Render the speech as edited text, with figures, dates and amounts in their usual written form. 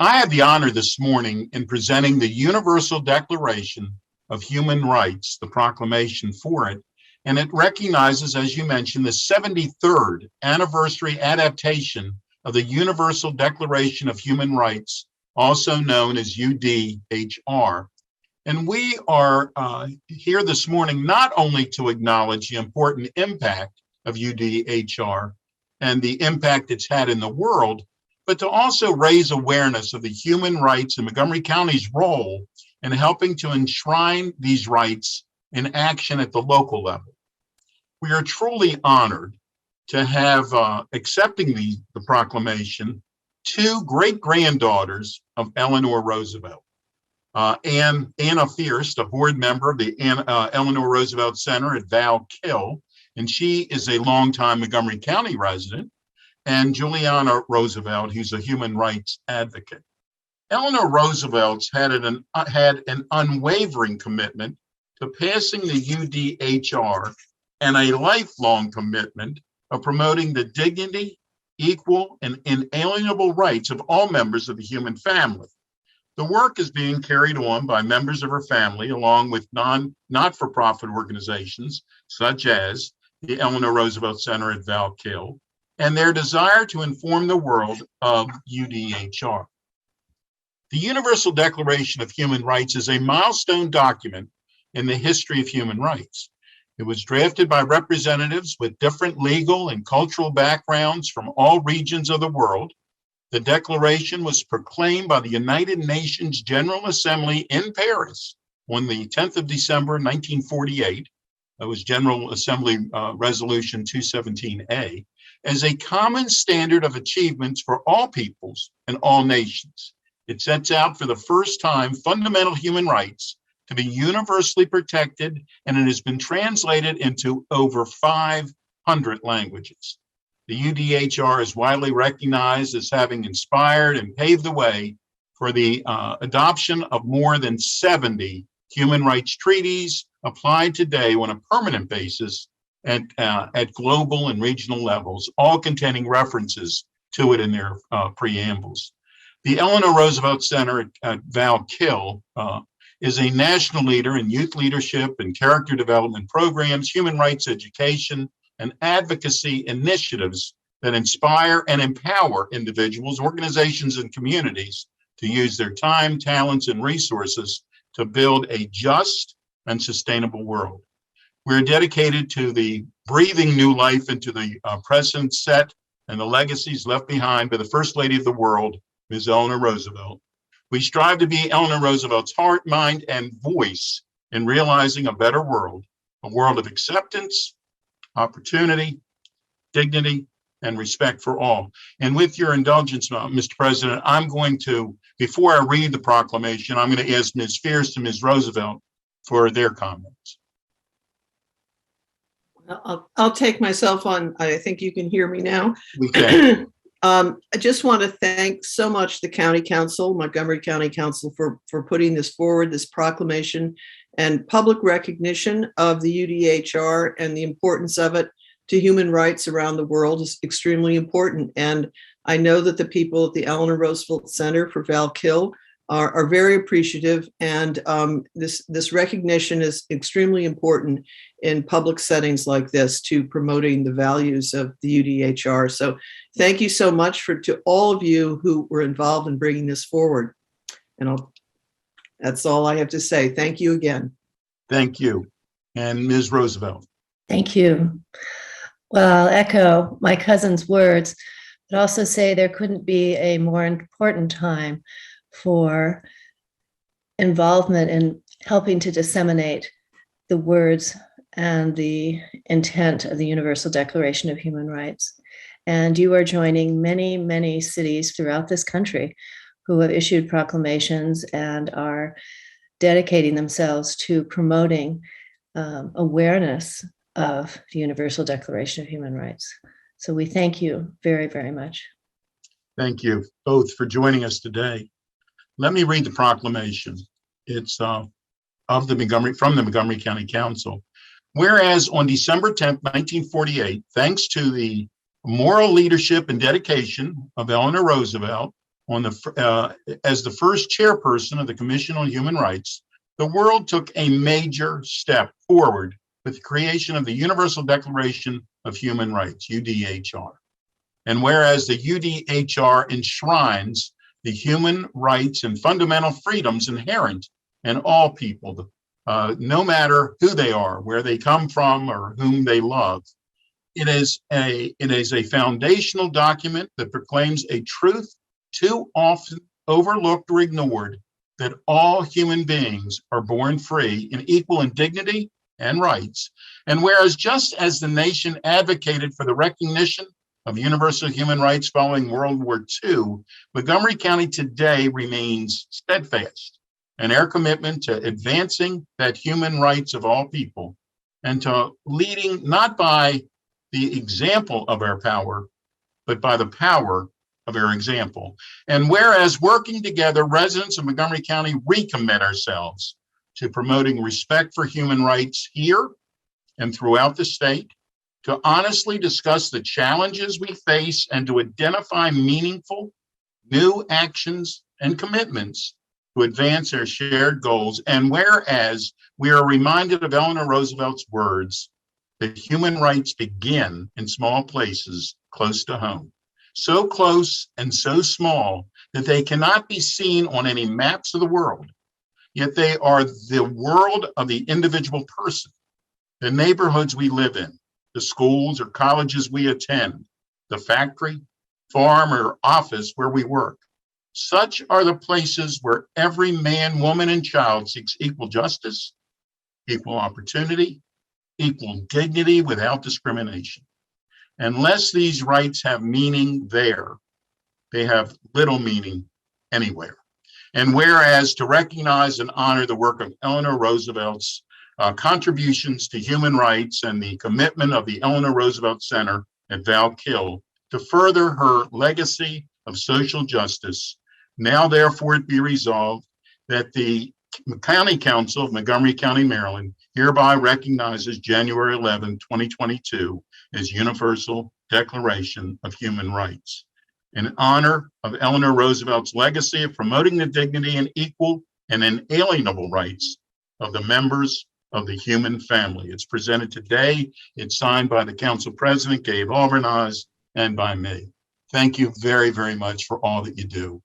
I have the honor this morning in presenting the Universal Declaration of Human Rights, the proclamation for it, and it recognizes, as you mentioned, the 73rd anniversary adaptation of the Universal Declaration of Human Rights, also known as UDHR. And we are here this morning not only to acknowledge the important impact of UDHR and the impact it's had in the world, but to also raise awareness of the human rights in Montgomery County's role in helping to enshrine these rights in action at the local level. We are truly honored to have accepting the proclamation two great-granddaughters of Eleanor Roosevelt. Anna Fierst, a board member of the Eleanor Roosevelt Center at Val Kill, and she is a longtime Montgomery County resident, and Juliana Roosevelt, who's a human rights advocate. Eleanor Roosevelt had an unwavering commitment to passing the UDHR and a lifelong commitment of promoting the dignity, equal, and inalienable rights of all members of the human family. The work is being carried on by members of her family, along with not-for-profit organizations, such as the Eleanor Roosevelt Center at Val Kill, and their desire to inform the world of UDHR. The Universal Declaration of Human Rights is a milestone document in the history of human rights. It was drafted by representatives with different legal and cultural backgrounds from all regions of the world. The Declaration was proclaimed by the United Nations General Assembly in Paris on the 10th of December, 1948. That was General Assembly Resolution 217A, as a common standard of achievements for all peoples and all nations. It sets out for the first time fundamental human rights to be universally protected, and it has been translated into over 500 languages. The UDHR is widely recognized as having inspired and paved the way for the adoption of more than 70 human rights treaties applied today on a permanent basis at global and regional levels, all containing references to it in their preambles. The Eleanor Roosevelt Center at Val Kill is a national leader in youth leadership and character development programs, human rights education, and advocacy initiatives that inspire and empower individuals, organizations, and communities to use their time, talents, and resources to build a just and sustainable world. We're dedicated to the breathing new life into the precedent set and the legacies left behind by the First Lady of the world, Ms. Eleanor Roosevelt. We strive to be Eleanor Roosevelt's heart, mind, and voice in realizing a better world, a world of acceptance, opportunity, dignity, and respect for all. And with your indulgence, Mr. President, I'm going to, before I read the proclamation, I'm going to ask Ms. Fierce and Ms. Roosevelt for their comments. I'll take myself on. I think you can hear me now. We can. I just want to thank so much the County Council, Montgomery County Council, for putting this forward, this proclamation, and public recognition of the UDHR and the importance of it to human rights around the world is extremely important. And I know that the people at the Eleanor Roosevelt Center for Val Kill are very appreciative, and this recognition is extremely important in public settings like this to promoting the values of the UDHR. So thank you so much to all of you who were involved in bringing this forward. And that's all I have to say. Thank you again. Thank you. And Ms. Roosevelt. Thank you. Well, I'll echo my cousin's words, but also say there couldn't be a more important time for involvement in helping to disseminate the words and the intent of the Universal Declaration of Human Rights. And you are joining many, many cities throughout this country who have issued proclamations and are dedicating themselves to promoting awareness of the Universal Declaration of Human Rights. So we thank you very, very much. Thank you both for joining us today. Let me read the proclamation. It's from the Montgomery County Council. Whereas on December 10th, 1948, thanks to the moral leadership and dedication of Eleanor Roosevelt, as the first chairperson of the Commission on Human Rights, the world took a major step forward with the creation of the Universal Declaration of Human Rights, UDHR. And whereas the UDHR enshrines the human rights and fundamental freedoms inherent in all people, no matter who they are, where they come from, or whom they love, it is a foundational document that proclaims a truth too often overlooked or ignored, that all human beings are born free and equal in dignity and rights. And whereas just as the nation advocated for the recognition of universal human rights following World War II, Montgomery County today remains steadfast in our commitment to advancing that human rights of all people and to leading not by the example of our power, but by the power of our example. And whereas working together, residents of Montgomery County recommit ourselves to promoting respect for human rights here and throughout the state, to honestly discuss the challenges we face and to identify meaningful new actions and commitments to advance our shared goals. And whereas we are reminded of Eleanor Roosevelt's words, that human rights begin in small places close to home, so close and so small that they cannot be seen on any maps of the world, yet they are the world of the individual person, the neighborhoods we live in, the schools or colleges we attend, the factory, farm, or office where we work. Such are the places where every man, woman, and child seeks equal justice, equal opportunity, equal dignity without discrimination. Unless these rights have meaning there, they have little meaning anywhere. And whereas to recognize and honor the work of Eleanor Roosevelt's contributions to human rights and the commitment of the Eleanor Roosevelt Center at Val Kill to further her legacy of social justice, now therefore it be resolved that the County Council of Montgomery County, Maryland, hereby recognizes January 11, 2022 as Universal Declaration of Human Rights in honor of Eleanor Roosevelt's legacy of promoting the dignity and equal and inalienable rights of the members of the human family. It's presented today. It's signed by the Council President, Gabe Alvarez, and by me. Thank you very, very much for all that you do.